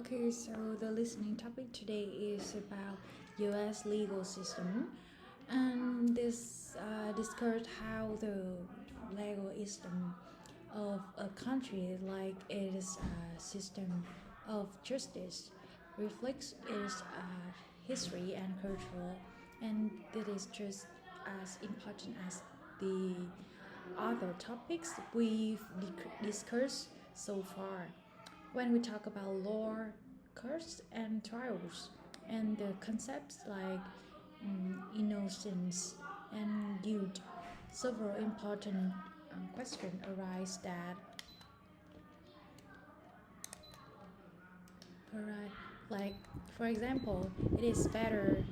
Okay, so the listening topic today is about U.S. legal system, and this discussed how the legal system of a country, like its system of justice, reflects its history and culture, and that is just as important as the other topics we've discussed so far. When we talk about law, courts, and trials, and the concepts like innocence and guilt, several important questions arise that arise. Like, for example, it is better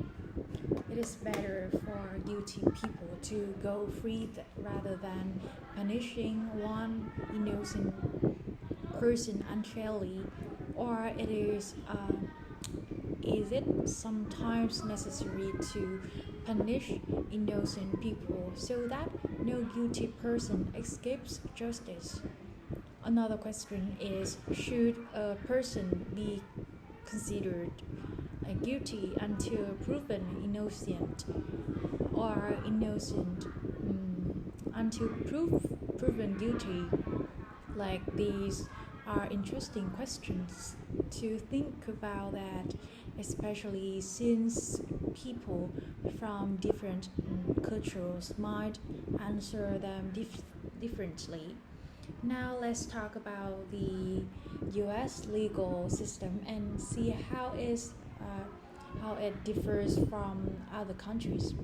for guilty people to go free rather than punishing one innocent person unfairly, or is it sometimes necessary to punish innocent people so that no guilty person escapes justice? Another question is, should a person be considered guilty until proven innocent, or innocent until proven guilty? Like, these are interesting questions to think about, that especially since people from different cultures might answer them differently. Now let's talk about the US legal system and see how it differs from other countries.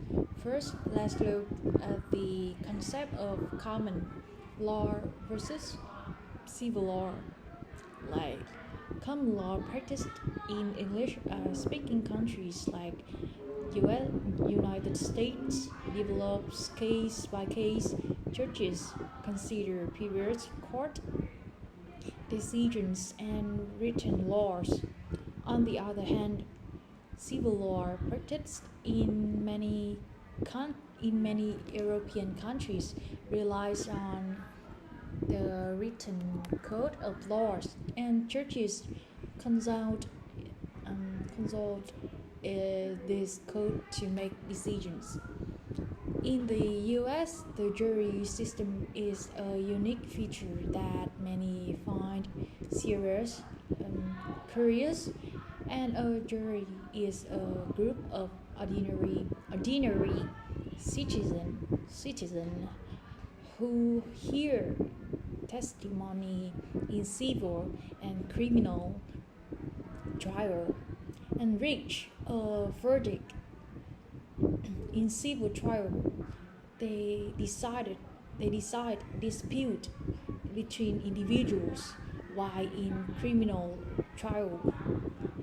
First, let's look at the concept of common law versus civil law. Like, common law practiced in English speaking countries like US, United States develops case by case. Judges consider previous court decisions and written laws. On the other hand, civil law practiced in many European countries relies on the written code of laws, and judges consult this code to make decisions. In the US, the jury system is a unique feature that many find serious, curious, and a jury is a group of ordinary citizen who hear testimony in civil and criminal trial and reach a verdict. In civil trial, they decide dispute between individuals, while in criminal trial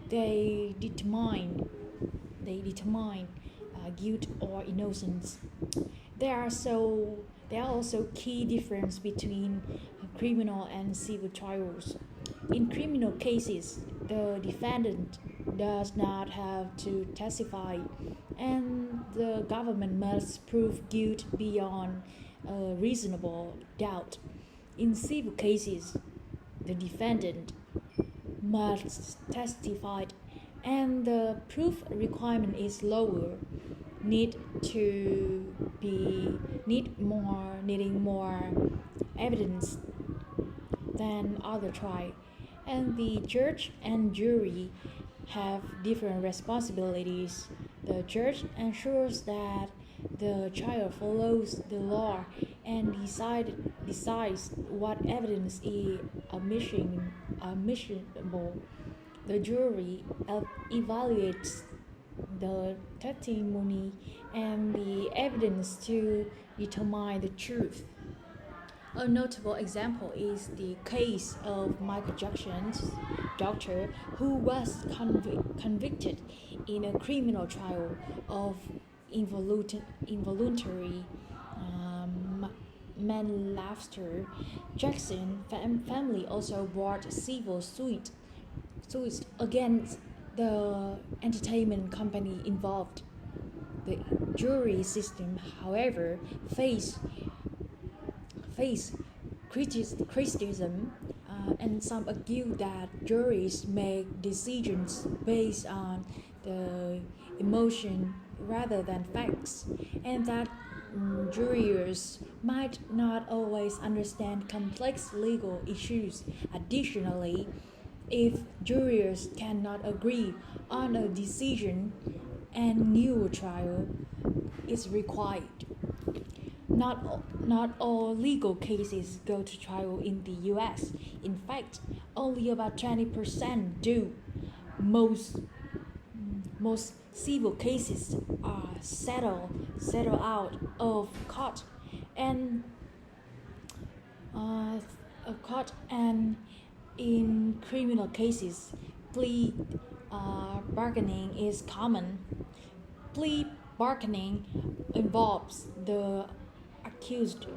they determine guilt or innocence. There are also key difference between criminal and civil trials. In criminal cases, the defendant does not have to testify, and the government must prove guilt beyond a reasonable doubt. In civil cases, the defendant must testify, and the proof requirement is lower, needing more evidence than other trial, and the judge and jury have different responsibilities. The judge ensures that the trial follows the law and decides what evidence is admissible. The jury evaluates the testimony and the evidence to determine the truth. A notable example is the case of Michael Jackson's daughter, who was convicted in a criminal trial of involuntary manslaughter. Jackson family also brought civil suits against the entertainment company involved. The jury system, however, faced criticism and some argue that juries make decisions based on the emotion rather than facts, and that jurors might not always understand complex legal issues. Additionally, if jurors cannot agree on a decision, a new trial is required. Not all legal cases go to trial in the US. In fact, only about 20% do. Most most civil cases are settled out of court and uh, and in criminal cases, plea bargaining is common. Plea bargaining involves the accused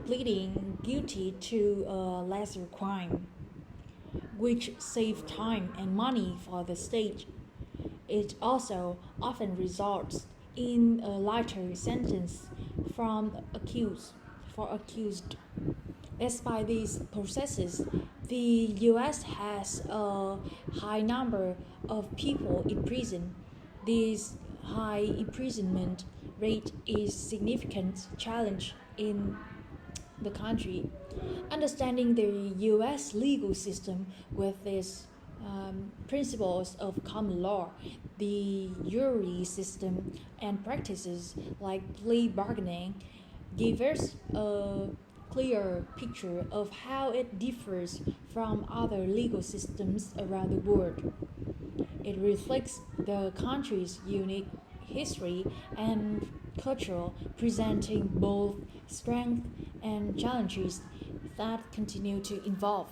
pleading guilty to a lesser crime, which saves time and money for the state. It also often results in a lighter sentence from accused. Despite these processes, the US has a high number of people in prison. This high imprisonment rate is a significant challenge in the country. Understanding the US legal system with its principles of common law, the jury system, and practices like plea bargaining give us a clear picture of how it differs from other legal systems around the world. It reflects the country's unique history and culture, presenting both strengths and challenges that continue to evolve.